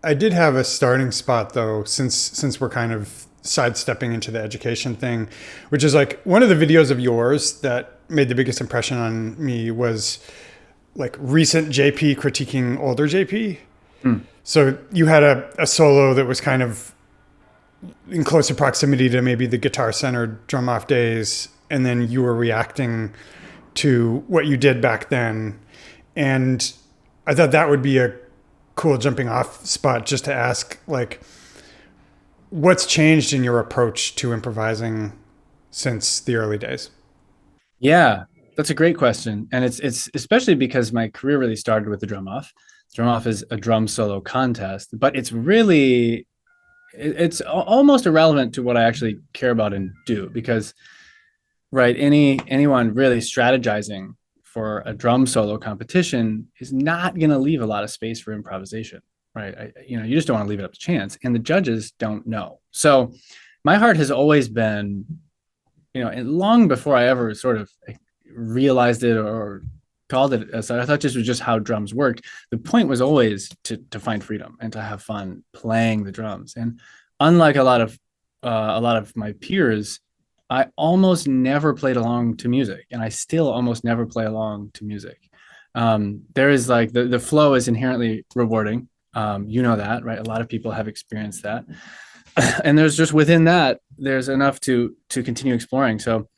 I did have a starting spot though, since we're kind of sidestepping into the education thing, which is like one of the videos of yours that made the biggest impression on me was like recent JP critiquing older JP. Hmm. So you had a solo that was kind of in closer proximity to maybe the guitar centered drum off days, and then you were reacting to what you did back then. And I thought that would be a cool jumping off spot just to ask, like, what's changed in your approach to improvising since the early days? Yeah, that's a great question. And it's especially because my career really started with the drum off. Drum off is a drum solo contest, but it's really it's almost irrelevant to what I actually care about and do because right, anyone really strategizing for a drum solo competition is not going to leave a lot of space for improvisation, right? You just don't want to leave it up to chance, and the judges don't know. So my heart has always been, and long before I ever sort of realized it or called it as I thought this was just how drums worked. The point was always to find freedom and to have fun playing the drums. And unlike a lot of my peers, I almost never played along to music, and I still almost never play along to music. There is like the flow is inherently rewarding. You know that, right? A lot of people have experienced that, and there's just within that, there's enough to continue exploring. So,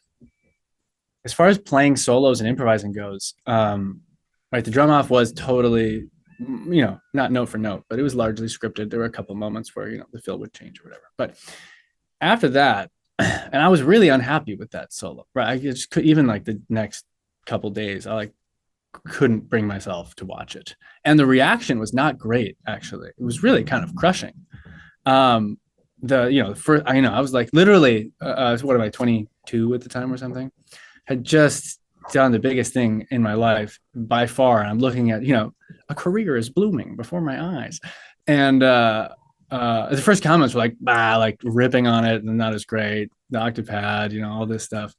as far as playing solos and improvising goes, right, the drum off was totally, not note for note, but it was largely scripted. There were a couple moments where the fill would change or whatever, but after that. And I was really unhappy with that solo, right? I just could, even like the next couple days, I like couldn't bring myself to watch it. And the reaction was not great, actually. It was really kind of crushing. The first, I was like literally, what am I, 22 at the time or something? Had just done the biggest thing in my life by far. And I'm looking at, a career is blooming before my eyes. And the first comments were like, like ripping on it and not as great, the octopad, all this stuff.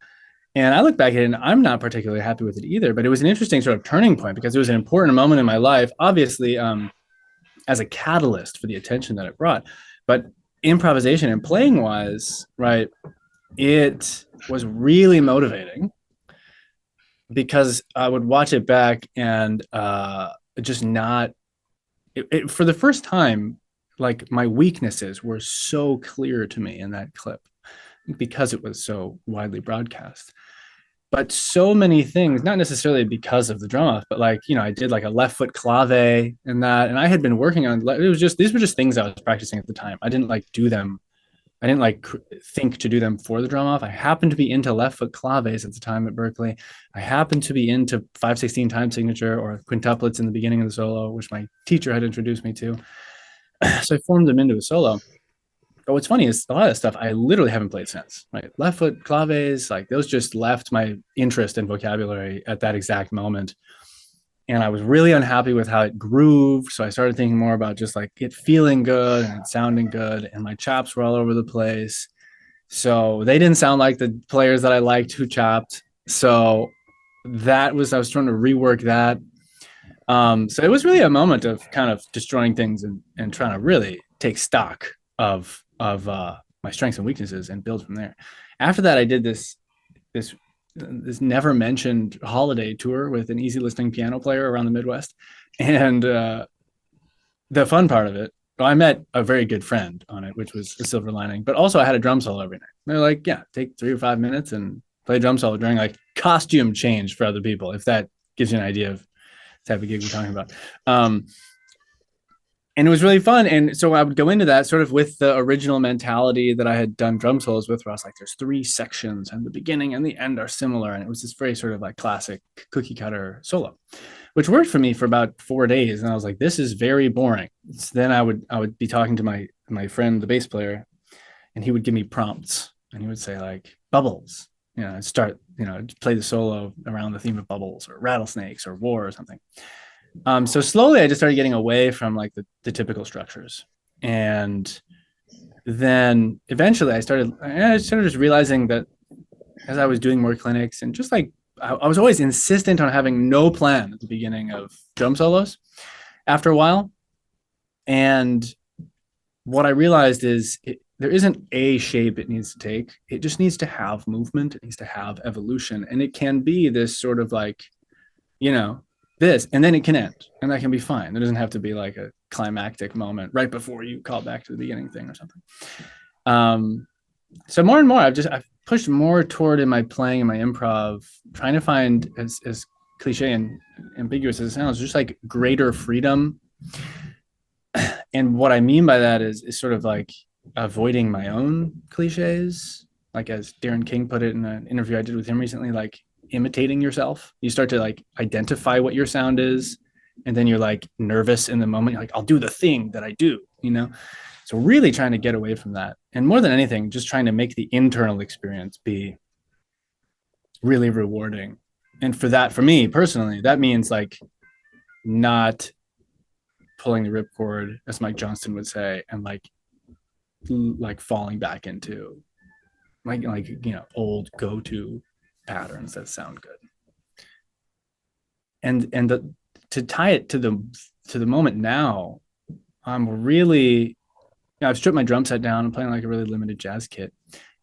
And I look back at it and I'm not particularly happy with it either, but it was an interesting sort of turning point because it was an important moment in my life, obviously, as a catalyst for the attention that it brought. But improvisation and playing wise, right, it was really motivating because I would watch it back and just not, for the first time, like my weaknesses were so clear to me in that clip because it was so widely broadcast. But so many things, not necessarily because of the drum off, but like, I did like a left foot clave and that, and I had been working on, these were just things I was practicing at the time. I didn't like do them. I didn't like think to do them for the drum off. I happened to be into left foot claves at the time at Berkeley. I happened to be into 5/16 time signature or quintuplets in the beginning of the solo, which my teacher had introduced me to. So I formed them into a solo. But what's funny is a lot of stuff I literally haven't played since. Right, left foot claves, like those just left my interest in vocabulary at that exact moment. And I was really unhappy with how it grooved. So I started thinking more about just like it feeling good and it sounding good. And my chops were all over the place. So they didn't sound like the players that I liked who chopped. So I was trying to rework that. So it was really a moment of kind of destroying things and trying to really take stock of my strengths and weaknesses and build from there. After that, I did this never mentioned holiday tour with an easy listening piano player around the Midwest. And the fun part of it, well, I met a very good friend on it, which was a silver lining, but also I had a drum solo every night. They're like, yeah, take 3 or 5 minutes and play a drum solo during like costume change for other people, if that gives you an idea of the type of gig we're talking about. And it was really fun. And so I would go into that sort of with the original mentality that I had done drum solos with, where I was like, there's 3 sections and the beginning and the end are similar. And it was this very sort of like classic cookie cutter solo, which worked for me for about 4 days. And I was like, this is very boring. So then I would be talking to my friend, the bass player, and he would give me prompts and he would say like bubbles, start, play the solo around the theme of bubbles or rattlesnakes or war or something. So slowly I just started getting away from like the typical structures. And then eventually I started just realizing that as I was doing more clinics and just like, I was always insistent on having no plan at the beginning of drum solos after a while. And what I realized is there isn't a shape it needs to take. It just needs to have movement. It needs to have evolution. And it can be this sort of like, you know, this, and then it can end, and that can be fine. There doesn't have to be like a climactic moment right before you call back to the beginning thing or something. So more and more, I've pushed more toward in my playing and my improv, trying to find as cliche and ambiguous as it sounds, just like greater freedom. And what I mean by that is sort of like avoiding my own cliches, like as Darren King put it in an interview I did with him recently, like imitating yourself. You start to like identify what your sound is, and then you're like nervous in the moment. You're like, I'll do the thing that I do, you know? So really trying to get away from that. And more than anything, just trying to make the internal experience be really rewarding. And for that, for me personally, that means like not pulling the ripcord, as Mike Johnston would say, and like falling back into like you know, old go-to patterns that sound good. And to tie it to the moment now, I'm really, you know, I've stripped my drum set down. I'm playing like a really limited jazz kit,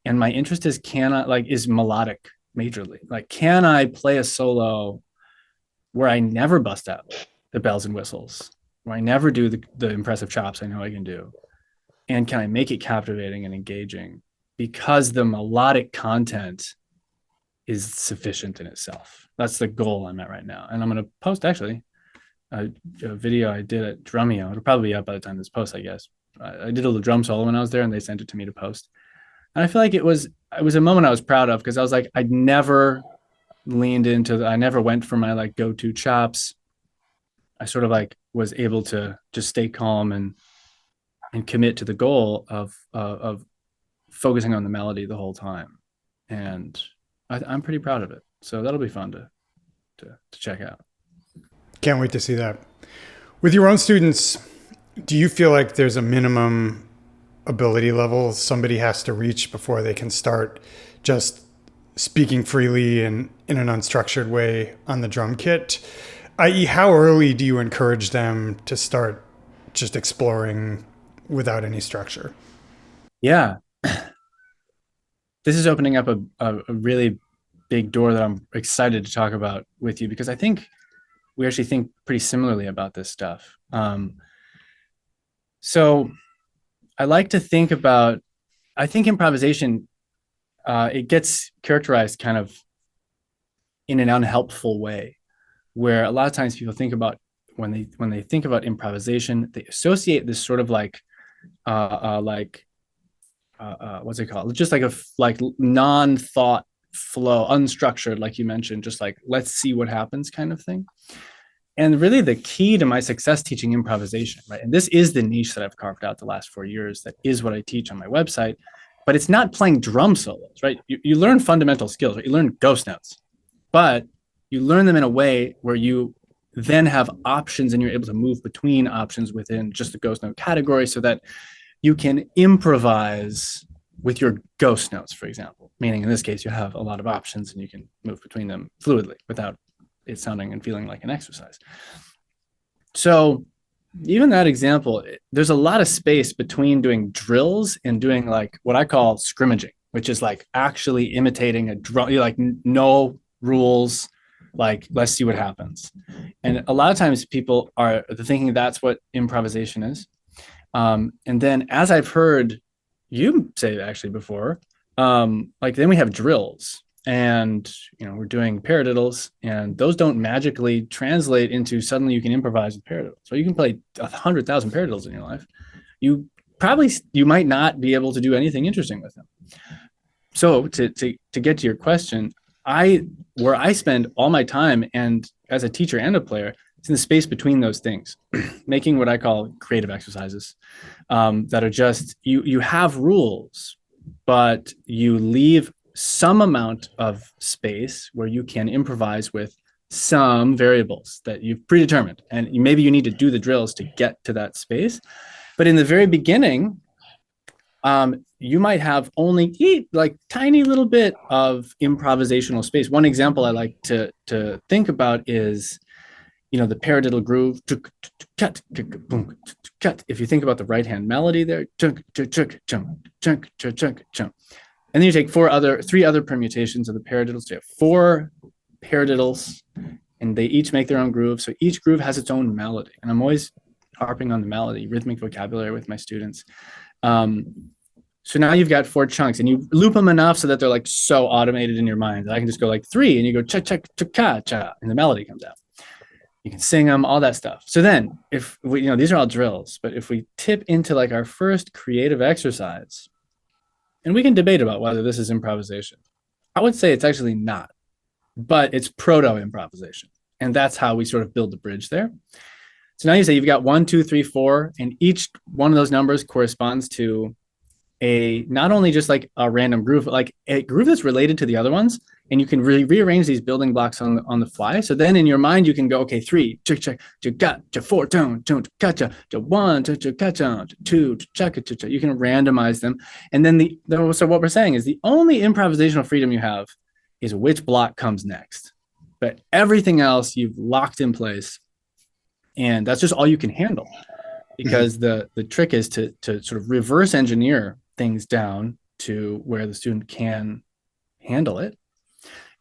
and my interest is is melodic majorly. Like, can I play a solo where I never bust out the bells and whistles, where I never do the impressive chops I know I can do, and can I make it captivating and engaging because the melodic content is sufficient in itself. That's the goal I'm at right now. And I'm going to post actually a video I did at Drumeo. It'll probably be up by the time this posts, I guess. I did a little drum solo when I was there, and they sent it to me to post. And I feel like it was a moment I was proud of, because I was like, I'd never leaned into I never went for my like go-to chops. I sort of like was able to just stay calm and commit to the goal of focusing on the melody the whole time. And I'm pretty proud of it. So that'll be fun to check out. Can't wait to see that. With your own students, do you feel like there's a minimum ability level somebody has to reach before they can start just speaking freely and in an unstructured way on the drum kit? I.e., how early do you encourage them to start just exploring without any structure? Yeah. This is opening up a really big door that I'm excited to talk about with you, because I think we actually think pretty similarly about this stuff. So I like to think about, I think improvisation, it gets characterized kind of in an unhelpful way, where a lot of times people think about, when they think about improvisation, they associate this sort of like what's it called? Just like a non-thought flow, unstructured, like you mentioned, just like, let's see what happens kind of thing. And really the key to my success teaching improvisation, right? And this is the niche that I've carved out the last 4 years. That is what I teach on my website, but it's not playing drum solos, right? You learn fundamental skills, right? You learn ghost notes, but you learn them in a way where you then have options, and you're able to move between options within just the ghost note category, so that you can improvise with your ghost notes, for example, meaning in this case, you have a lot of options and you can move between them fluidly without it sounding and feeling like an exercise. So even that example, there's a lot of space between doing drills and doing like what I call scrimmaging, which is like actually imitating a drum, like no rules, like let's see what happens. And a lot of times people are thinking that's what improvisation is. And then, as I've heard you say actually before, like then we have drills, and you know, we're doing paradiddles, and those don't magically translate into suddenly you can improvise with paradiddles. So you can play 100,000 paradiddles in your life. You might not be able to do anything interesting with them. So to get to your question, where I spend all my time, and as a teacher and a player, it's in the space between those things, making what I call creative exercises, that are just, you have rules, but you leave some amount of space where you can improvise with some variables that you've predetermined. And maybe you need to do the drills to get to that space. But in the very beginning, you might have only like tiny little bit of improvisational space. One example I like to think about is, the paradiddle groove, cut, boom, cut. If you think about the right hand melody there, chunk, chunk, chunk, chunk, chunk, chunk. And then you take three other permutations of the paradiddles. So you have four paradiddles, and they each make their own groove. So each groove has its own melody. And I'm always harping on the melody, rhythmic vocabulary with my students. So now you've got four chunks, and you loop them enough so that they're like so automated in your mind that I can just go like three, and you go cha cha cha cha, and the melody comes out. You can sing them, all that stuff. So then, if we, these are all drills, but if we tip into like our first creative exercise, and we can debate about whether this is improvisation, I would say it's actually not, but it's proto-improvisation, and that's how we sort of build the bridge there. So now you say you've got 1, 2, 3, 4, and each one of those numbers corresponds to not only just like a random groove, but like a groove that's related to the other ones. And you can really rearrange these building blocks on the fly. So then in your mind, you can go, okay, 3, check, check, cha, 4, tone, cha, cha, 1, cha, cha, 2, cha, cha. You can randomize them. And then so what we're saying is the only improvisational freedom you have is which block comes next. But everything else you've locked in place. And that's just all you can handle, because the trick is to sort of reverse engineer things down to where the student can handle it.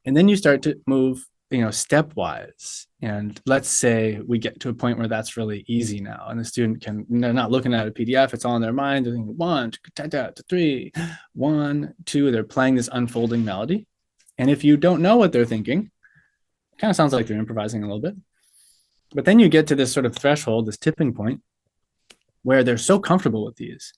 And then you start to move, stepwise. And let's say we get to a point where that's really easy now, and the student they're not looking at a PDF, it's all in their mind. They're thinking 1, 2, 3, 1, 2, they're playing this unfolding melody. And if you don't know what they're thinking, it kind of sounds like they're improvising a little bit. But then you get to this sort of threshold, this tipping point, where they're so comfortable with these,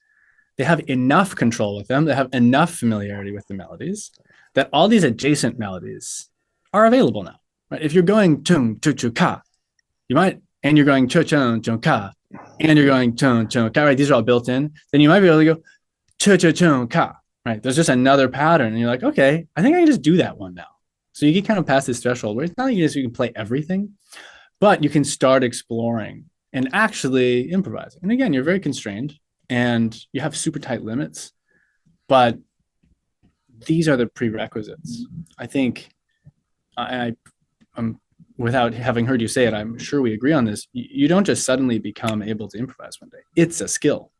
they have enough control with them, they have enough familiarity with the melodies, that all these adjacent melodies are available now. Right? If you're going chung chu chu ka, you might, and you're going chu chung chung ka, and you're going chung chung ka, right? These are all built in. Then you might be able to go chu chu chung ka, right? There's just another pattern, and you're like, okay, I think I can just do that one now. So you get kind of past this threshold where it's not like you can play everything, but you can start exploring and actually improvising. And again, you're very constrained and you have super tight limits, but these are the prerequisites. I think I'm without having heard you say it, I'm sure we agree on this. You don't just suddenly become able to improvise one day. It's a skill.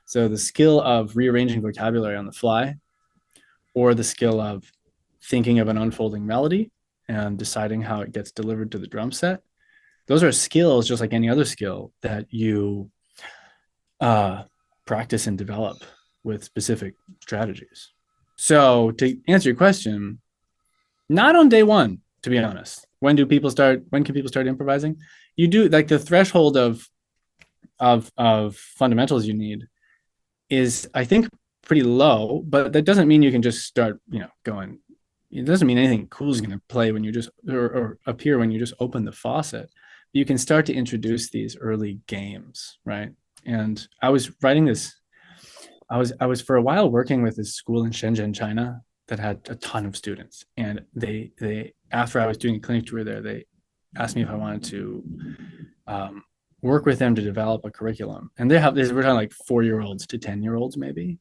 So the skill of rearranging vocabulary on the fly, or the skill of thinking of an unfolding melody and deciding how it gets delivered to the drum set, those are skills just like any other skill that you practice and develop with specific strategies. So to answer your question, not on day one, to be honest. When can people start improvising? You do, like, the threshold of fundamentals you need is, I think, pretty low, but that doesn't mean you can just start, going. It doesn't mean anything cool is going to play when you just, or appear when you just open the faucet. You can start to introduce these early games, right? And I was writing this, I was for a while working with this school in Shenzhen, China, that had a ton of students. And they after I was doing a clinic tour there, they asked me if I wanted to work with them to develop a curriculum. And we're talking like 4-year-olds to 10-year-olds maybe.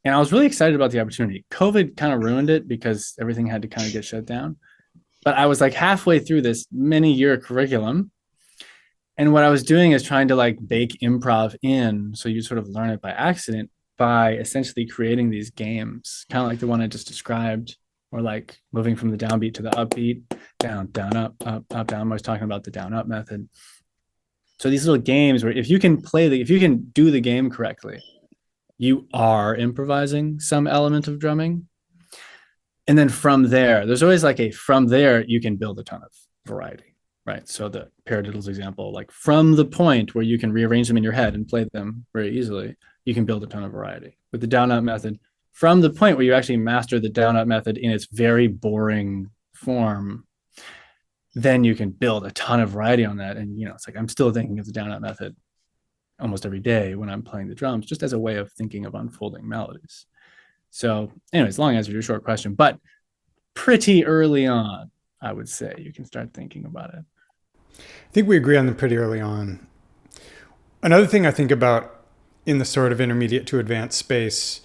And I was really excited about the opportunity. COVID kind of ruined it because everything had to kind of get shut down. But I was like halfway through this many-year curriculum. And what I was doing is trying to like bake improv in, so you sort of learn it by accident, by essentially creating these games, kind of like the one I just described, or like moving from the downbeat to the upbeat, down, down, up, up, up, down. I was talking about the down, up method. So these little games where if you can do the game correctly, you are improvising some element of drumming. And then from there, there's always like from there, you can build a ton of variety, right? So the paradiddles example, like from the point where you can rearrange them in your head and play them very easily, you can build a ton of variety. With the down up method, from the point where you actually master the down up method in its very boring form, then you can build a ton of variety on that. And, it's like, I'm still thinking of the down up method almost every day when I'm playing the drums, just as a way of thinking of unfolding melodies. So anyways, long answer to your short question, but pretty early on, I would say you can start thinking about it. I think we agree on them pretty early on. Another thing I think about in the sort of intermediate to advanced space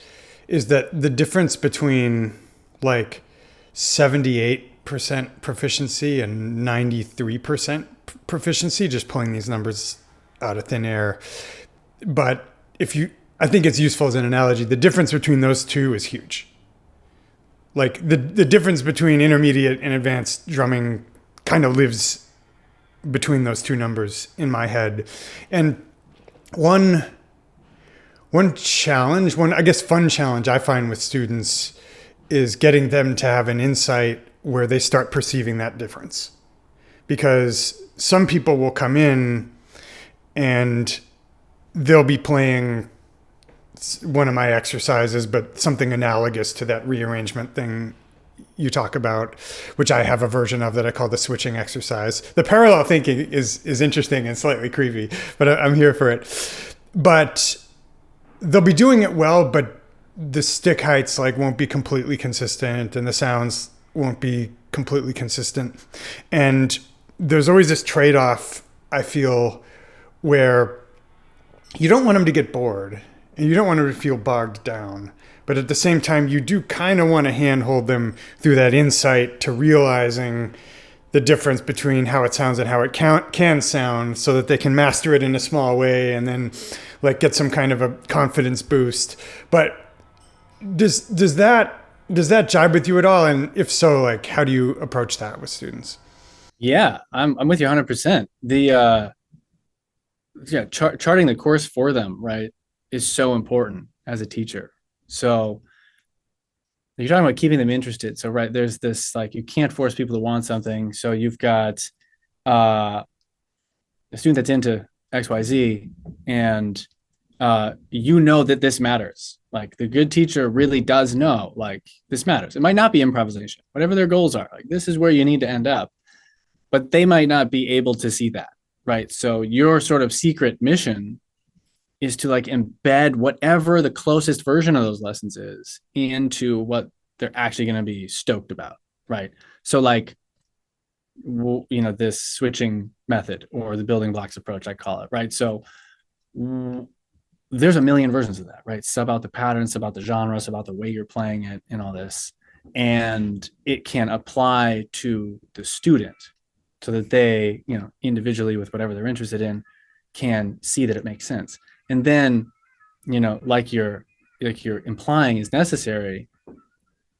is that the difference between like 78% proficiency and 93% proficiency, just pulling these numbers out of thin air. But I think it's useful as an analogy. The difference between those two is huge. Like the difference between intermediate and advanced drumming kind of lives between those two numbers in my head. And one challenge, I guess fun challenge I find with students is getting them to have an insight where they start perceiving that difference. Because some people will come in and they'll be playing one of my exercises, but something analogous to that rearrangement thing you talk about, which I have a version of that I call the switching exercise. The parallel thinking is interesting and slightly creepy, but I'm here for it. But they'll be doing it well, but the stick heights like won't be completely consistent and the sounds won't be completely consistent. And there's always this trade-off, I feel, where you don't want them to get bored and you don't want them to feel bogged down. But at the same time, you do kind of want to handhold them through that insight to realizing the difference between how it sounds and how it can sound, so that they can master it in a small way and then like get some kind of a confidence boost. But does that jibe with you at all? And if so, like, how do you approach that with students? Yeah, I'm with you 100%. The charting the course for them, right, is so important as a teacher. So you're talking about keeping them interested. So, right, there's this, like, you can't force people to want something. So you've got a student that's into XYZ and you know that this matters. Like, the good teacher really does know, like, this matters. It might not be improvisation, whatever their goals are. Like, this is where you need to end up, but they might not be able to see that, right? So your sort of secret mission is to like embed whatever the closest version of those lessons is into what they're actually going to be stoked about, right? So like, you know, this switching method or the building blocks approach, I call it, right? So there's a million versions of that, right? It's about the patterns, it's about the genre, it's about the way you're playing it and all this. And it can apply to the student so that they, you know, individually with whatever they're interested in, can see that it makes sense. And then, you know, like you're implying is necessary,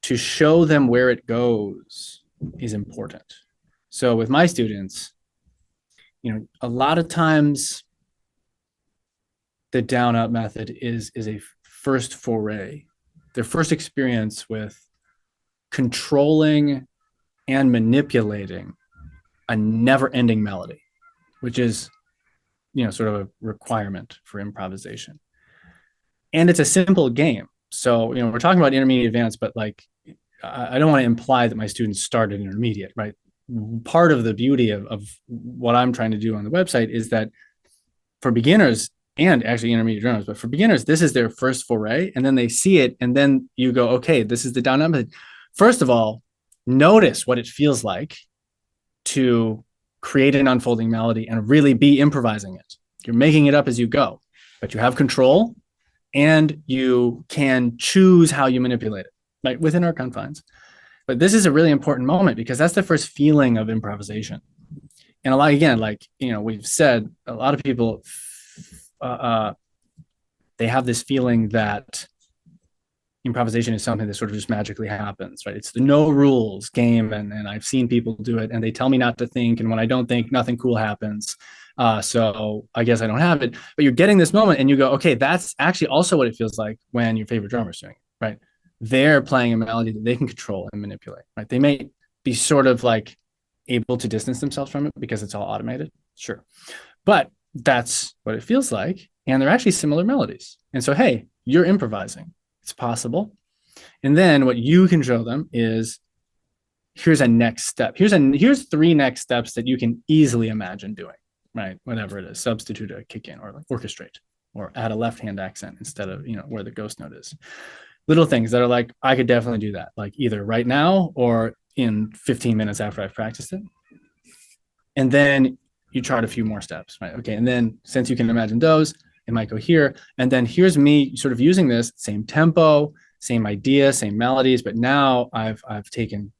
to show them where it goes is important. So with my students, you know, a lot of times the down up method is a first foray, their first experience with controlling and manipulating a never-ending melody, which is, you know, sort of a requirement for improvisation. And it's a simple game. So, you know, we're talking about intermediate advanced, but like, I don't want to imply that my students started intermediate, right? Part of the beauty of what I'm trying to do on the website is that for beginners and actually intermediate drummers, but for beginners, this is their first foray, and then they see it, and then you go, okay, this is the down up. First of all, notice what it feels like to create an unfolding melody and really be improvising it. You're making it up as you go, but you have control and you can choose how you manipulate it, right, within our confines. But this is a really important moment because that's the first feeling of improvisation. And a lot, again, like, you know, we've said, a lot of people, they have this feeling that improvisation is something that sort of just magically happens, right? It's the no rules game. And I've seen people do it and they tell me not to think. And when I don't think, nothing cool happens. So I guess I don't have it, but you're getting this moment and you go, okay, that's actually also what it feels like when your favorite drummer's doing it, right? They're playing a melody that they can control and manipulate, right? They may be sort of like able to distance themselves from it because it's all automated. Sure. But that's what it feels like. And they're actually similar melodies. And so, hey, you're improvising. It's possible. And then what you can show them is, here's a next step. Here's 3 next steps that you can easily imagine doing, right? Whatever it is, substitute a kick in or like orchestrate or add a left-hand accent instead of, you know, where the ghost note is. Little things that are like, I could definitely do that, like either right now or in 15 minutes after I've practiced it. And then you chart a few more steps, right? Okay. And then since you can imagine those, it might go here. And then here's me sort of using this same tempo, same idea, same melodies, but now I've taken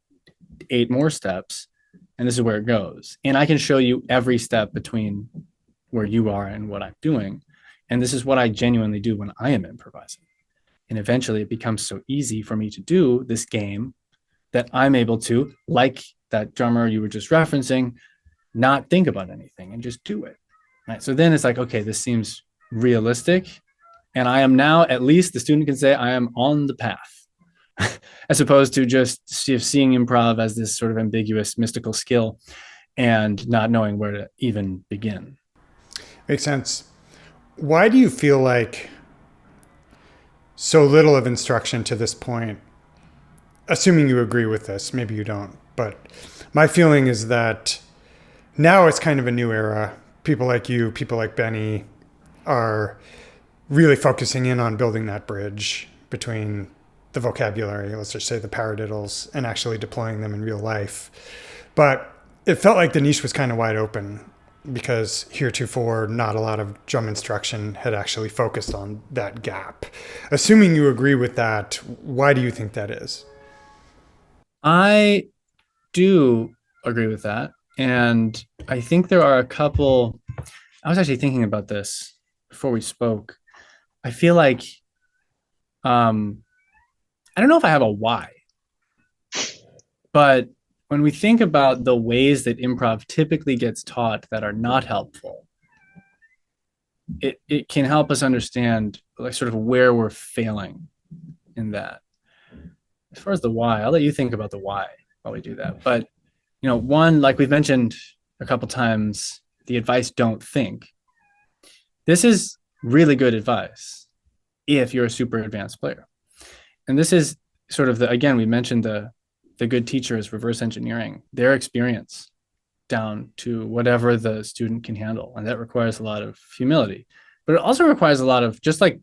8 more steps and this is where it goes. And I can show you every step between where you are and what I'm doing. And this is what I genuinely do when I am improvising. And eventually it becomes so easy for me to do this game that I'm able to, like that drummer you were just referencing, not think about anything and just do it. Right. So then it's like, okay, this seems realistic. And I am now, at least the student can say, I am on the path, as opposed to just seeing improv as this sort of ambiguous, mystical skill and not knowing where to even begin. Makes sense. Why do you feel like so little of instruction to this point, assuming you agree with this, maybe you don't, but my feeling is that now it's kind of a new era. People like you, people like Benny are really focusing in on building that bridge between the vocabulary, let's just say the paradiddles, and actually deploying them in real life. But it felt like the niche was kind of wide open because heretofore not a lot of drum instruction had actually focused on that gap. Assuming you agree with that, why do you think that is? I do agree with that. And I think there are a couple, I was actually thinking about this before we spoke. I feel like, I don't know if I have a why, but when we think about the ways that improv typically gets taught that are not helpful, it can help us understand like sort of where we're failing in that. As far as the why, I'll let you think about the why while we do that. But one, like we've mentioned a couple times, the advice, don't think. This is really good advice if you're a super advanced player. And this is sort of again, we mentioned the good teacher is reverse engineering their experience down to whatever the student can handle. And that requires a lot of humility, but it also requires a lot of just like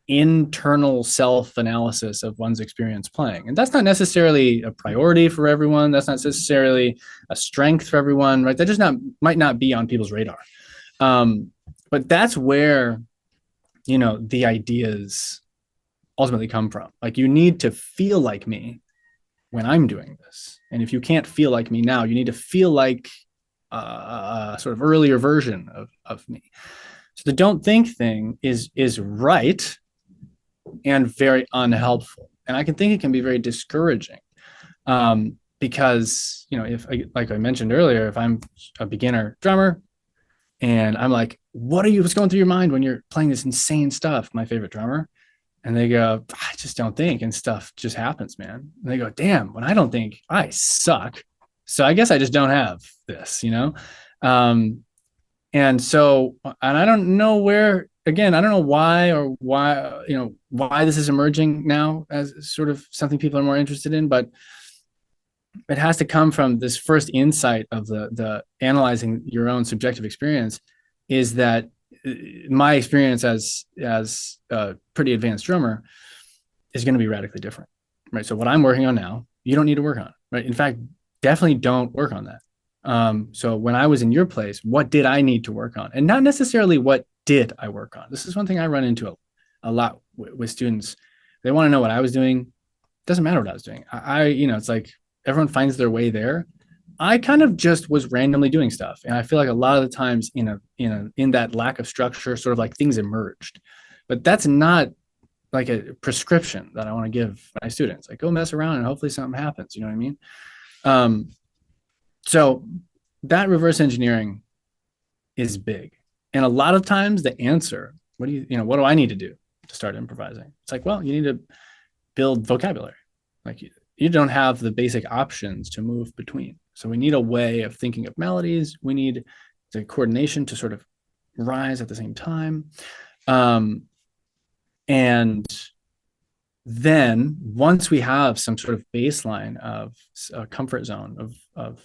internal self-analysis of one's experience playing. And that's not necessarily a priority for everyone. That's not necessarily a strength for everyone, right? That just might not be on people's radar. But that's where, the ideas ultimately come from. Like, you need to feel like me when I'm doing this. And if you can't feel like me now, you need to feel like a sort of earlier version of me. So the don't think thing is right and very unhelpful. And I can think it can be very discouraging because, if, like I mentioned earlier, if I'm a beginner drummer and I'm like, what's going through your mind when you're playing this insane stuff, my favorite drummer? And they go, I just don't think, and stuff just happens, man. And they go, damn, when I don't think, I suck. So I guess I just don't have this, and so, and I don't know where, again, I don't know why this is emerging now as sort of something people are more interested in, but it has to come from this first insight of the analyzing your own subjective experience, is that my experience as a pretty advanced drummer is going to be radically different, right? So what I'm working on now, you don't need to work on, right? In fact, definitely don't work on that. So when I was in your place, what did I need to work on? And not necessarily what did I work on? This is one thing I run into a lot with students. They want to know what I was doing. It doesn't matter what I was doing. It's like everyone finds their way there. I kind of just was randomly doing stuff. And I feel like a lot of the times in that lack of structure, sort of like things emerged. But that's not like a prescription that I want to give my students. Like, go mess around and hopefully something happens. You know what I mean? So that reverse engineering is big. And a lot of times the answer, what do I need to do to start improvising? It's like, well, you need to build vocabulary. Like, you don't have the basic options to move between. So we need a way of thinking of melodies. We need the coordination to sort of rise at the same time. And then once we have some sort of baseline of a comfort zone of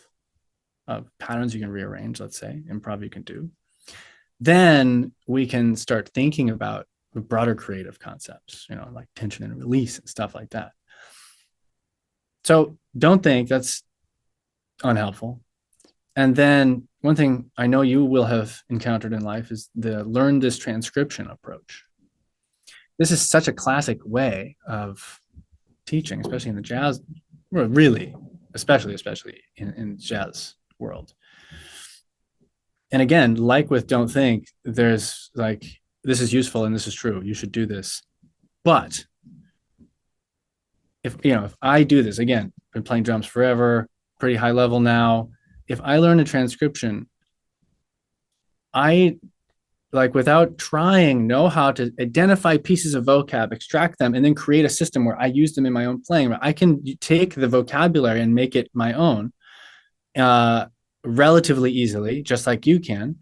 patterns you can rearrange, let's say, improv you can do, then we can start thinking about the broader creative concepts, like tension and release and stuff like that. So don't think, that's unhelpful. And then one thing I know you will have encountered in life is the learn this transcription approach. This is such a classic way of teaching, especially in the jazz, really especially in jazz world. And again, like with don't think, there's like, this is useful and this is true, you should do this. But if I do this again, been playing drums forever, pretty high level now, if I learn a transcription, I, like, without trying, know how to identify pieces of vocab, extract them, and then create a system where I use them in my own playing. I can take the vocabulary and make it my own relatively easily, just like you can.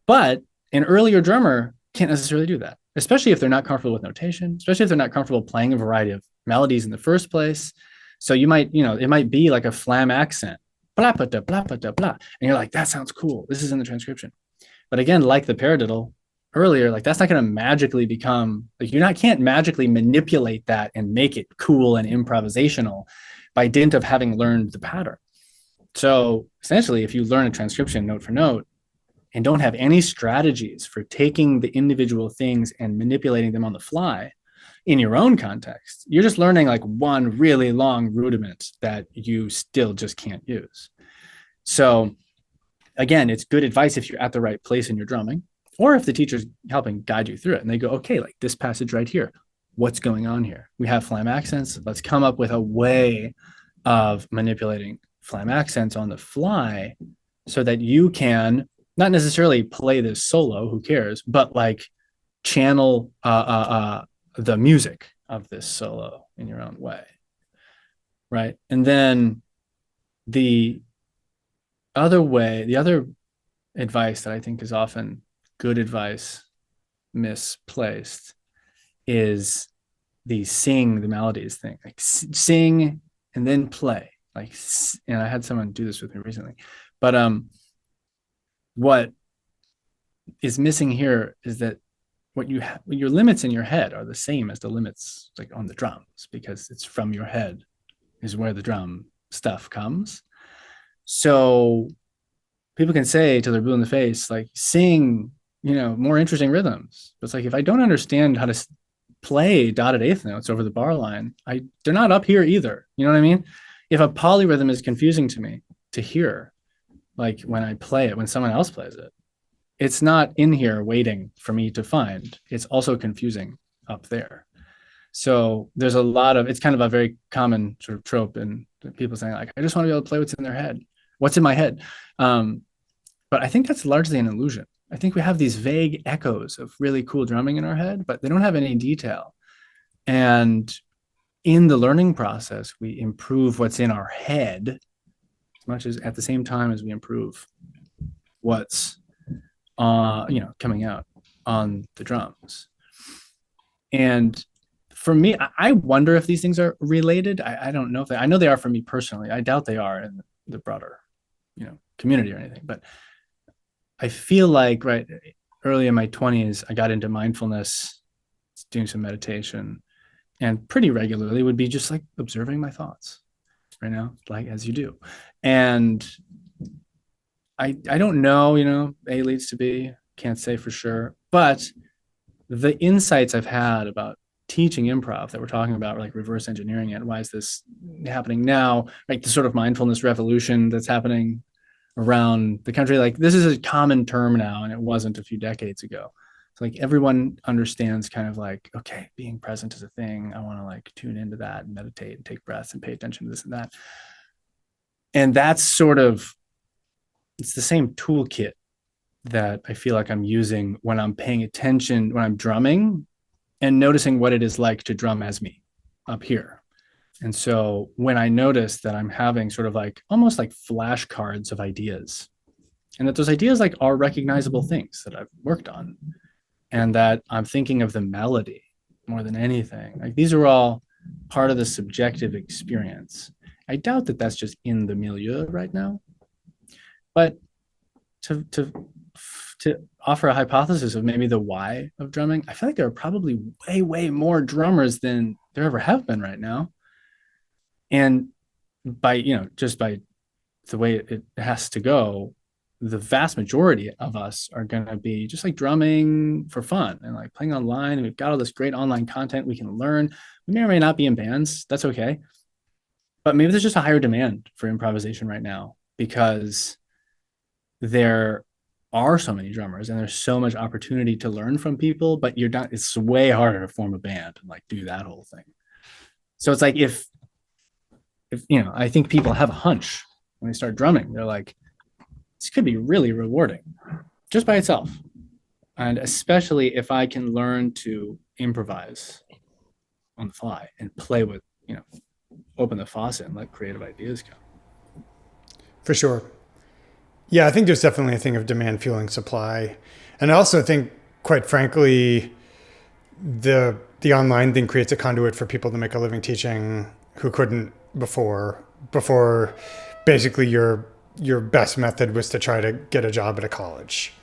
But an earlier drummer can't necessarily do that, especially if they're not comfortable with notation, especially if they're not comfortable playing a variety of melodies in the first place. So you might, it might be like a flam accent, blah, blah, blah, blah, blah, blah. And you're like, that sounds cool. This is in the transcription. But again, like the paradiddle earlier, like that's not going to magically become, like can't magically manipulate that and make it cool and improvisational by dint of having learned the pattern. So essentially, if you learn a transcription note for note and don't have any strategies for taking the individual things and manipulating them on the fly in your own context, you're just learning like one really long rudiment that you still just can't use. So again, it's good advice if you're at the right place in your drumming, or if the teacher's helping guide you through it and they go, okay, like this passage right here, what's going on here? We have flam accents. Let's come up with a way of manipulating flam accents on the fly so that you can not necessarily play this solo, who cares, but like channel the music of this solo in your own way, right? And then the other advice that I think is often good advice misplaced is the sing the melodies thing, like sing and then play. Like, and I had someone do this with me recently, but what is missing here is that your limits in your head are the same as the limits like on the drums, because it's from your head is where the drum stuff comes. So people can say till they're blue in the face, like sing, more interesting rhythms. But it's like, if I don't understand how to play dotted eighth notes over the bar line, they're not up here either. You know what I mean? If a polyrhythm is confusing to me to hear, like when I play it, when someone else plays it, it's not in here waiting for me to find. It's also confusing up there. So there's it's kind of a very common sort of trope in people saying like, I just want to be able to play what's in their head, what's in my head. But I think that's largely an illusion. I think we have these vague echoes of really cool drumming in our head, but they don't have any detail. And in the learning process, we improve what's in our head as much as at the same time as we improve what's coming out on the drums. And for me, I wonder if these things are related. I don't know if I know they are for me personally. I doubt they are in the broader, community or anything. But I feel like right early in my 20s, I got into mindfulness, doing some meditation, and pretty regularly would be just like observing my thoughts right now, like as you do. And I don't know, A leads to B, can't say for sure. But the insights I've had about teaching improv that we're talking about, like reverse engineering it, why is this happening now? Like the sort of mindfulness revolution that's happening around the country. Like this is a common term now, and it wasn't a few decades ago. So like everyone understands kind of like, okay, being present is a thing. I want to like tune into that and meditate and take breaths and pay attention to this and that. And that's sort of, it's the same toolkit that I feel like I'm using when I'm paying attention, when I'm drumming and noticing what it is like to drum as me up here. And so when I notice that I'm having sort of like almost like flashcards of ideas, and that those ideas like are recognizable things that I've worked on, and that I'm thinking of the melody more than anything, like these are all part of the subjective experience. I doubt that that's just in the milieu right now. But to offer a hypothesis of maybe the why of drumming, I feel like there are probably way more drummers than there ever have been right now. And by, just by the way it has to go, the vast majority of us are going to be just like drumming for fun and like playing online. And we've got all this great online content we can learn. We may or may not be in bands. That's okay. but maybe there's just a higher demand for improvisation right now because there are so many drummers and there's so much opportunity to learn from people, but you're not, it's way harder to form a band and like do that whole thing. So it's like if you know, I think people have a hunch when they start drumming. They're like, this could be really rewarding just by itself. And especially if I can learn to improvise on the fly and play with, you know, open the faucet and let creative ideas come. For sure. Yeah, I think there's definitely a thing of demand fueling supply. And I also think, quite frankly, the online thing creates a conduit for people to make a living teaching who couldn't before basically your best method was to try to get a job at a college,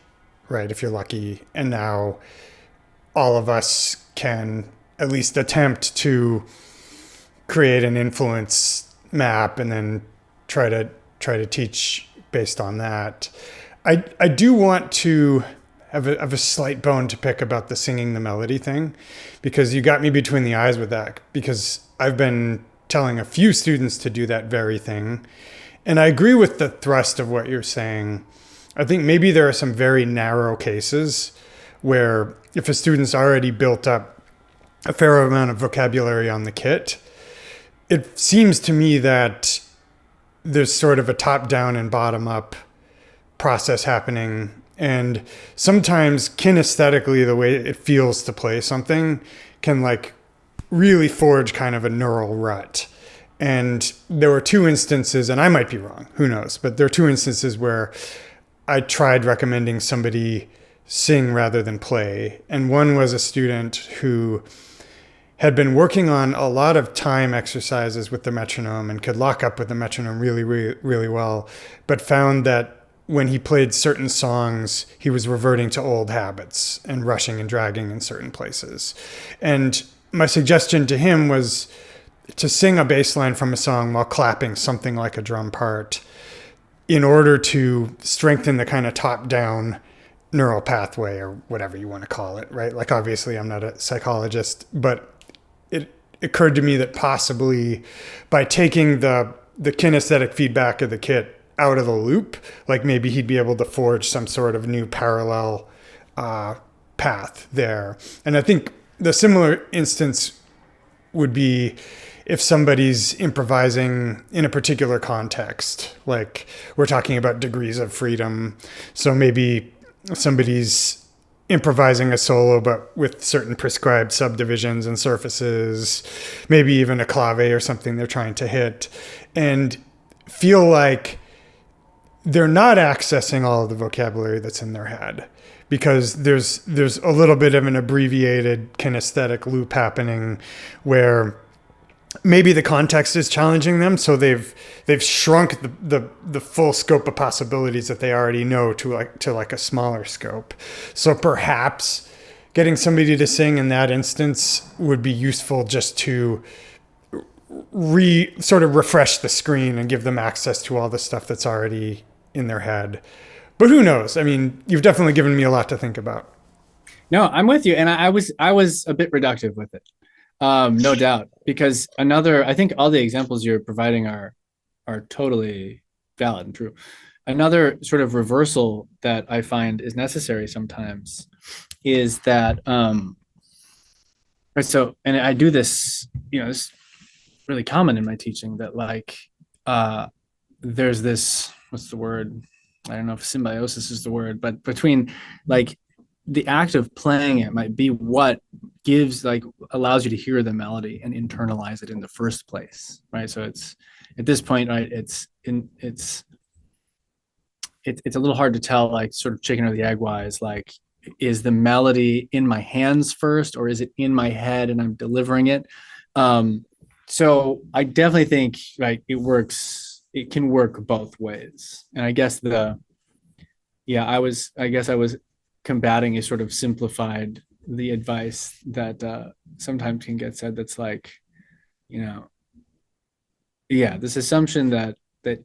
right? If you're lucky. And now all of us can at least attempt to create an influence map and then try to teach based on that. I do want to have a slight bone to pick about the singing the melody thing, because you got me between the eyes with that, because I've been telling a few students to do that very thing. And I agree with the thrust of what you're saying. I think maybe there are some very narrow cases where if a student's already built up a fair amount of vocabulary on the kit, it seems to me that there's sort of a top down and bottom up process happening. And sometimes kinesthetically, the way it feels to play something can like really forge kind of a neural rut. And there were two instances, and I might be wrong, who knows, but there are two instances where I tried recommending somebody sing rather than play. And one was a student who had been working on a lot of time exercises with the metronome and could lock up with the metronome really, really, really well, but found that when he played certain songs, he was reverting to old habits and rushing and dragging in certain places. And my suggestion to him was to sing a bass line from a song while clapping something like a drum part in order to strengthen the kind of top-down neural pathway, or whatever you want to call it, right? Like, obviously, I'm not a psychologist, but it occurred to me that possibly by taking the kinesthetic feedback of the kit out of the loop, like maybe he'd be able to forge some sort of new parallel path there. And I think the similar instance would be if somebody's improvising in a particular context, like we're talking about degrees of freedom. So maybe somebody's improvising a solo, but with certain prescribed subdivisions and surfaces, maybe even a clave or something they're trying to hit, and feel like they're not accessing all of the vocabulary that's in their head, because there's a little bit of an abbreviated kinesthetic loop happening where maybe the context is challenging them, so they've shrunk the full scope of possibilities that they already know to like a smaller scope. So perhaps getting somebody to sing in that instance would be useful, just to sort of refresh the screen and give them access to all the stuff that's already in their head. But who knows? I mean, you've definitely given me a lot to think about. No, I'm with you. And I was a bit reductive with it. No doubt, because I think all the examples you're providing are totally valid and true. Another sort of reversal that I find is necessary sometimes is that so, and I do this, you know, it's really common in my teaching, that like there's this, what's the word? I don't know if symbiosis is the word, but between like the act of playing it might be what gives, like, allows you to hear the melody and internalize it in the first place, right? So it's at this point, right, it's a little hard to tell, like, sort of chicken or the egg wise, like, is the melody in my hands first, or is it in my head and I'm delivering it? So I definitely think, like, it can work both ways. And I guess I was combating a sort of simplified the advice that sometimes can get said, that's like, you know, yeah, this assumption that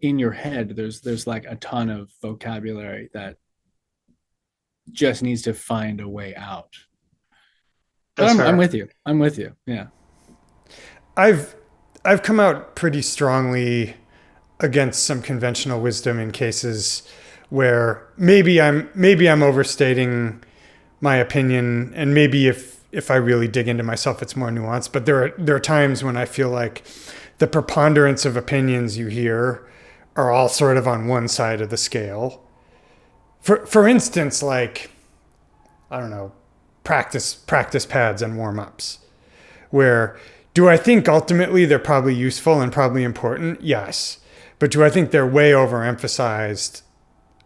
in your head there's like a ton of vocabulary that just needs to find a way out. But That's I'm fair. with you. I'm with you. Yeah. I've I've come out pretty strongly against some conventional wisdom in cases where maybe I'm overstating my opinion, and maybe if I really dig into myself, it's more nuanced. But there are times when I feel like the preponderance of opinions you hear are all sort of on one side of the scale. For instance, like, I don't know, practice pads and warm ups. Where do I think ultimately they're probably useful and probably important? Yes. But do I think they're way overemphasized?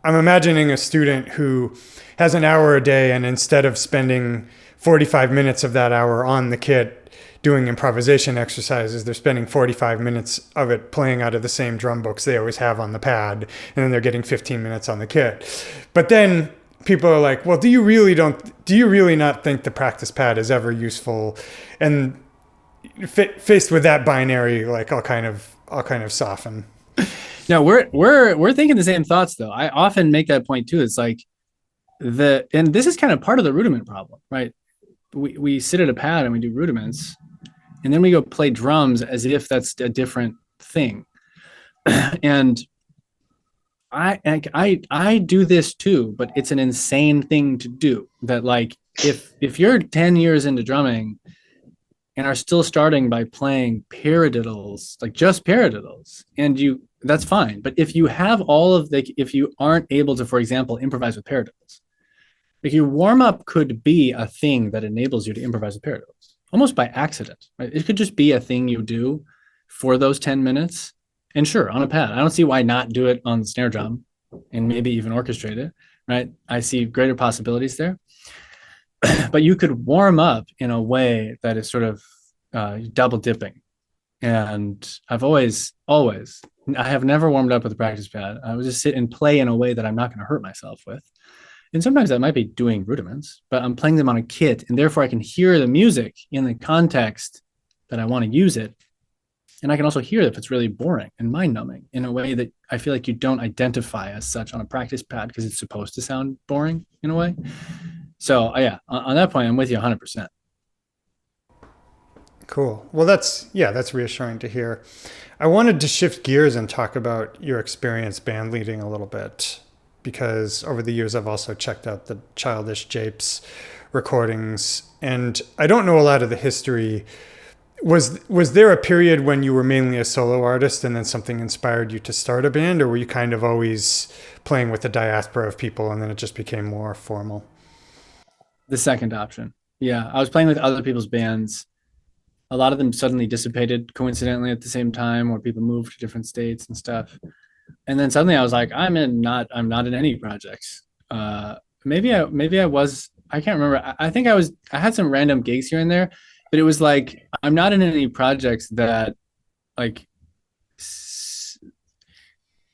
I'm imagining a student who has an hour a day, and instead of spending 45 minutes of that hour on the kit doing improvisation exercises, they're spending 45 minutes of it playing out of the same drum books they always have on the pad, and then they're getting 15 minutes on the kit. But then people are like, well, do you really not think the practice pad is ever useful? And faced with that binary, like, I'll kind of soften. No, we're thinking the same thoughts though. I often make that point too. It's like and this is kind of part of the rudiment problem, right? We sit at a pad and we do rudiments, and then we go play drums as if that's a different thing. And I do this too, but it's an insane thing to do. That, like, if you're 10 years into drumming and are still starting by playing paradiddles, like just paradiddles, and that's fine. But if you have if you aren't able to, for example, improvise with paradiddles, like, your warm up could be a thing that enables you to improvise with paradiddles almost by accident, right? It could just be a thing you do for those 10 minutes. And sure, on a pad, I don't see why not do it on the snare drum and maybe even orchestrate it, right? I see greater possibilities there. But you could warm up in a way that is sort of double dipping. And I have never warmed up with a practice pad. I would just sit and play in a way that I'm not going to hurt myself with. And sometimes that might be doing rudiments, but I'm playing them on a kit, and therefore I can hear the music in the context that I want to use it. And I can also hear if it's really boring and mind-numbing in a way that I feel like you don't identify as such on a practice pad, because it's supposed to sound boring in a way. So yeah, on that point, I'm with you 100%. Cool. Well, that's reassuring to hear. I wanted to shift gears and talk about your experience band leading a little bit, because over the years I've also checked out the Childish Japes recordings, and I don't know a lot of the history. Was there a period when you were mainly a solo artist and then something inspired you to start a band, or were you kind of always playing with a diaspora of people and then it just became more formal? The second option. Yeah, I was playing with other people's bands. A lot of them suddenly dissipated coincidentally at the same time, or people moved to different states and stuff. And then suddenly I was like, I'm not in any projects. Maybe I was, I can't remember. I had some random gigs here and there, but it was like, I'm not in any projects that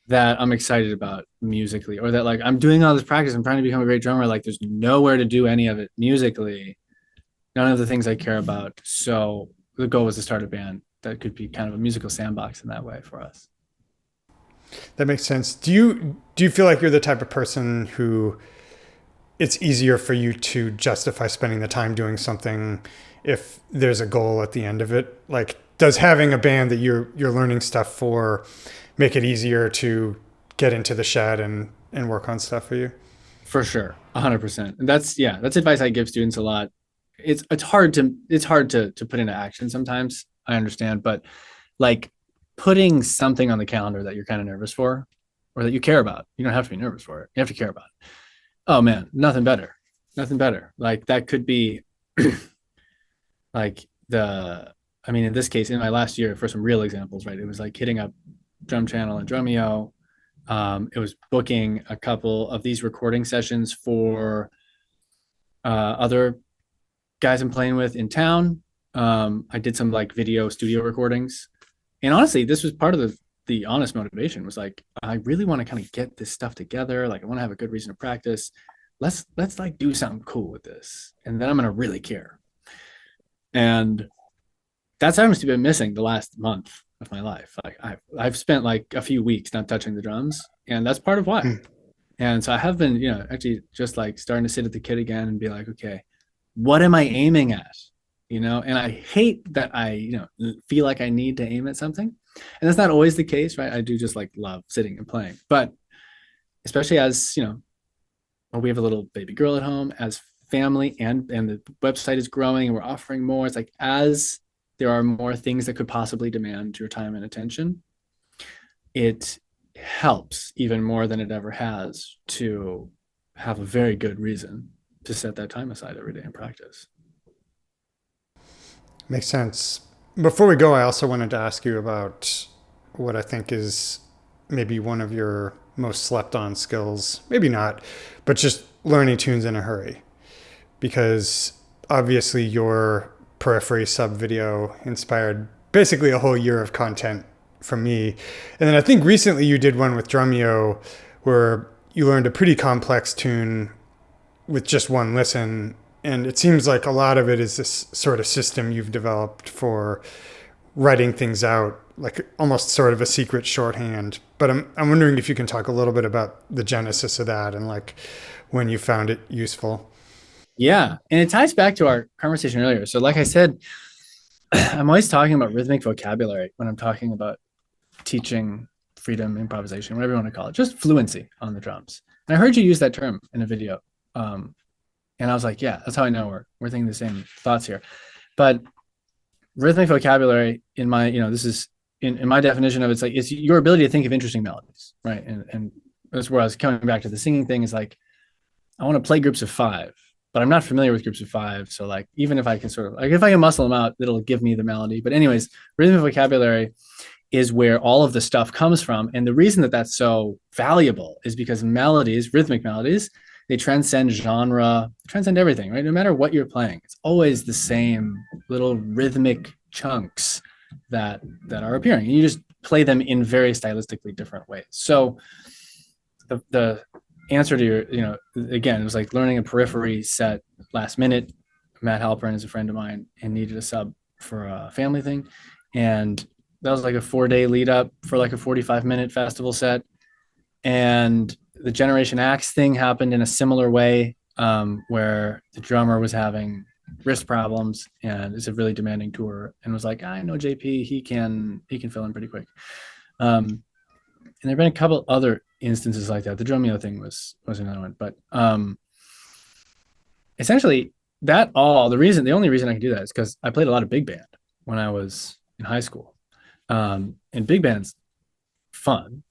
that I'm excited about musically, or that, like, I'm doing all this practice, I'm trying to become a great drummer. Like, there's nowhere to do any of it musically. None of the things I care about. So the goal was to start a band that could be kind of a musical sandbox in that way for us. That makes sense. Do you feel like you're the type of person who it's easier for you to justify spending the time doing something if there's a goal at the end of it? Like, does having a band that you're learning stuff for make it easier to get into the shed and work on stuff for you? For sure, 100%. And that's advice I give students a lot. It's hard to put into action sometimes. I understand, but, like, putting something on the calendar that you're kind of nervous for, or that you care about. You don't have to be nervous for it. You have to care about it. Oh man, nothing better. Like, that could be like in this case, in my last year, for some real examples, right? It was like hitting up Drum Channel and Drumeo. It was booking a couple of these recording sessions for other guys I'm playing with in town. I did some, like, video studio recordings. And honestly, this was part of the honest motivation, was like, I really want to kind of get this stuff together. Like, I want to have a good reason to practice. Let's like do something cool with this. And then I'm going to really care. And that's honestly been missing the last month of my life. Like, I've spent like a few weeks not touching the drums, and that's part of why. And so I have been, actually just like starting to sit at the kit again and be like, okay, what am I aiming at and I hate that I, feel like I need to aim at something. And that's not always the case, right? I do just like love sitting and playing. But especially as, we have a little baby girl at home, as family, and the website is growing and we're offering more. It's like, as there are more things that could possibly demand your time and attention, it helps even more than it ever has to have a very good reason to set that time aside every day and practice. Makes sense. Before we go, I also wanted to ask you about what I think is maybe one of your most slept on skills. Maybe not, but just learning tunes in a hurry. Because obviously your Periphery sub video inspired basically a whole year of content from me. And then I think recently you did one with Drumeo where you learned a pretty complex tune with just one listen. And it seems like a lot of it is this sort of system you've developed for writing things out, like almost sort of a secret shorthand. But I'm wondering if you can talk a little bit about the genesis of that and like when you found it useful. Yeah. And it ties back to our conversation earlier. So, like I said, I'm always talking about rhythmic vocabulary when I'm talking about teaching freedom, improvisation, whatever you want to call it, just fluency on the drums. And I heard you use that term in a video. And I was like, yeah, that's how I know we're thinking the same thoughts here. But rhythmic vocabulary, in my, this is in my definition of it's like, it's your ability to think of interesting melodies, right? And that's where I was coming back to the singing thing is like, I want to play groups of five, but I'm not familiar with groups of five. So like, even if I can sort of like, if I can muscle them out, it'll give me the melody. But anyways, rhythmic vocabulary is where all of the stuff comes from. And the reason that that's so valuable is because melodies, rhythmic melodies, they transcend genre, transcend everything, right? No matter what you're playing, it's always the same little rhythmic chunks that are appearing. And you just play them in very stylistically different ways. So the answer to your, again, it was like learning a Periphery set last minute. Matt Halpern is a friend of mine and needed a sub for a family thing. And that was like a 4-day lead up for like a 45-minute festival set. And the Generation Axe thing happened in a similar way, where the drummer was having wrist problems and it's a really demanding tour, and was like, I know JP, he can fill in pretty quick. And there've been a couple other instances like that. The Drumeo thing was another one, but essentially the only reason I can do that is because I played a lot of big band when I was in high school, and big band's fun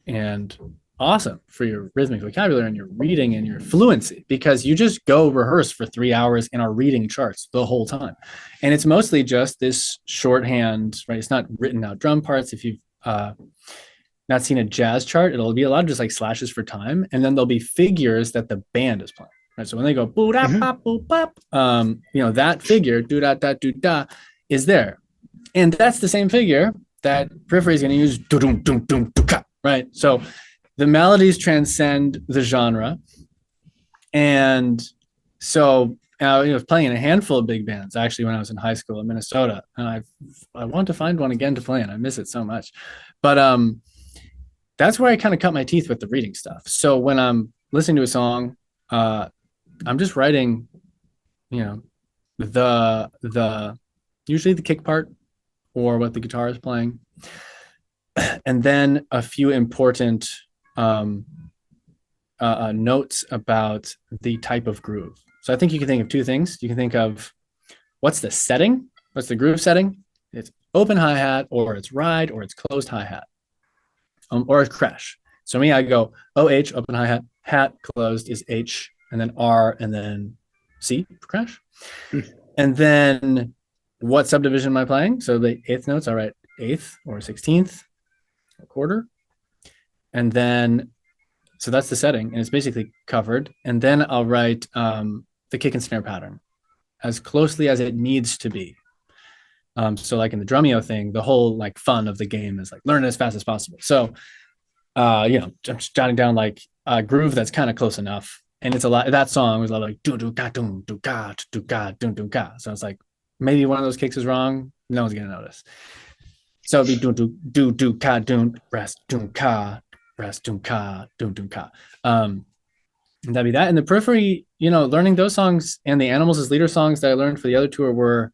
and awesome for your rhythmic vocabulary and your reading and your fluency, because you just go rehearse for 3 hours and are reading charts the whole time. And it's mostly just this shorthand, right? It's not written out drum parts. If you've not seen a jazz chart, it'll be a lot of just like slashes for time. And then there'll be figures that the band is playing, right? So when they go, boo da pop, boo pop, that figure, do da da do da, is there. And that's the same figure that Periphery is going to use, do dum dum dum do ka, right? So the melodies transcend the genre. And so I was playing in a handful of big bands actually when I was in high school in Minnesota. And I want to find one again to play in. I miss it so much. But that's where I kind of cut my teeth with the reading stuff. So when I'm listening to a song, I'm just writing, the usually the kick part or what the guitar is playing. And then a few important notes about the type of groove. So I think you can think of two things. You can think of what's the setting, what's the groove setting. It's open hi-hat, or it's ride, or it's closed hi-hat, or it's crash. So me, I go OH, open hi-hat, hat, closed is H, and then R, and then C for crash. And then what subdivision am I playing? So the eighth notes, I'll write eighth or 16th, a quarter. And then, so that's the setting, and it's basically covered. And then I'll write the kick and snare pattern as closely as it needs to be. So like in the Drumeo thing, the whole like fun of the game is like learn it as fast as possible. So, I'm just jotting down like a groove that's kind of close enough. And it's a lot, that song was a lot like do do ga do do ga do ga do do ga. So it's like maybe one of those kicks is wrong. No one's gonna notice. So it'd be do do ka do rest do ka rest do ka do do ka. And that'd be that. And the Periphery learning those songs and the Animals as Leader songs that I learned for the other tour were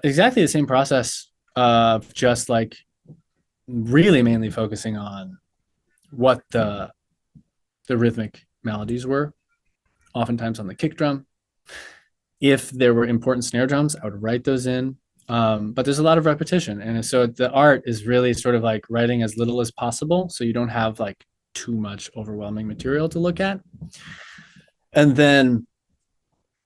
exactly the same process of just like really mainly focusing on what the rhythmic melodies were, oftentimes on the kick drum. If there were important snare drums, I would write those in. But there's a lot of repetition. And so the art is really sort of like writing as little as possible, so you don't have like too much overwhelming material to look at. And then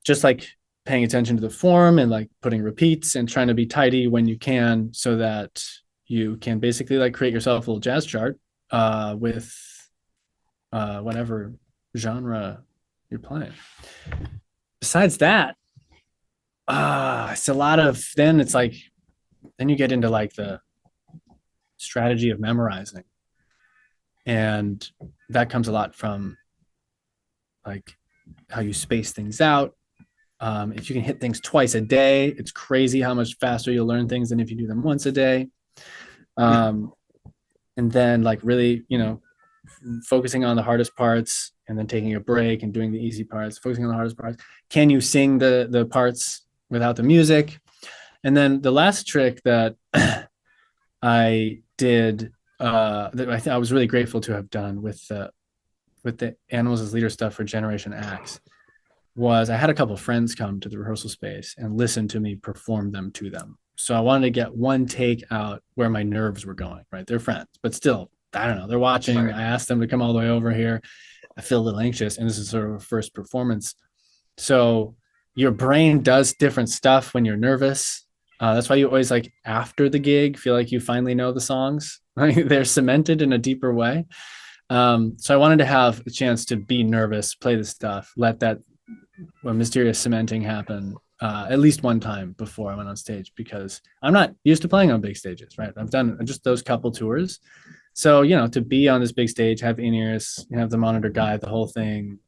just like paying attention to the form and like putting repeats and trying to be tidy when you can, so that you can basically like create yourself a little jazz chart with whatever genre you're playing. Besides that, it's a lot of, then you get into like the strategy of memorizing. And that comes a lot from like how you space things out. If you can hit things twice a day, it's crazy how much faster you'll learn things than if you do them once a day. And then like really, focusing on the hardest parts and then taking a break and doing the easy parts, focusing on the hardest parts. Can you sing the parts without the music? And then the last trick that I did, that I was really grateful to have done with the Animals as Leader stuff for Generation Axe, was I had a couple of friends come to the rehearsal space and listen to me perform them to them. So I wanted to get one take out where my nerves were going, right? They're friends, but still, I don't know. They're watching. Right. I asked them to come all the way over here. I feel a little anxious, and this is sort of a first performance. So your brain does different stuff when you're nervous. That's why you always like after the gig feel like you finally know the songs. Right? They're cemented in a deeper way. So I wanted to have a chance to be nervous, play the stuff, let that mysterious cementing happen at least one time before I went on stage, because I'm not used to playing on big stages, right? I've done just those couple tours. So, to be on this big stage, have in-ears, have the monitor guide, the whole thing,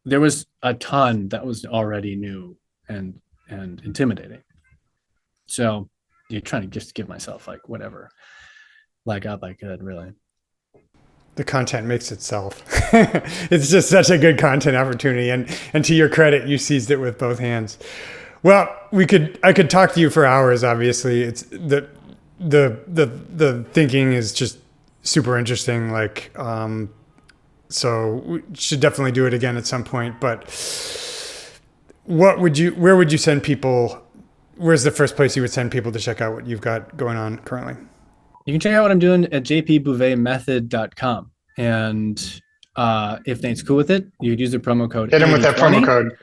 there was a ton that was already new and intimidating. So you're trying to just give myself like whatever leg up I could, really. The content makes itself. It's just such a good content opportunity, and to your credit, you seized it with both hands. Well, I could talk to you for hours. Obviously, it's the thinking is just super interesting. Like, so we should definitely do it again at some point. But where would you send people? Where's the first place you would send people to check out what you've got going on currently? You can check out what I'm doing at jpbouvetmethod.com. And if Nate's cool with it, you could use the promo code. Hit him with that promo code.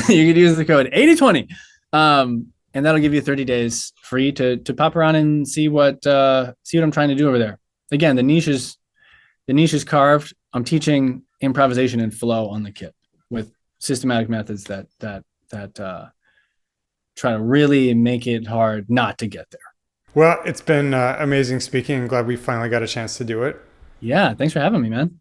You could use the code 8020. And that'll give you 30 days free to pop around and see what I'm trying to do over there. Again, the niche is carved. I'm teaching improvisation and flow on the kit with systematic methods that try to really make it hard not to get there. Well, it's been amazing speaking. I'm glad we finally got a chance to do it. Yeah, thanks for having me, man.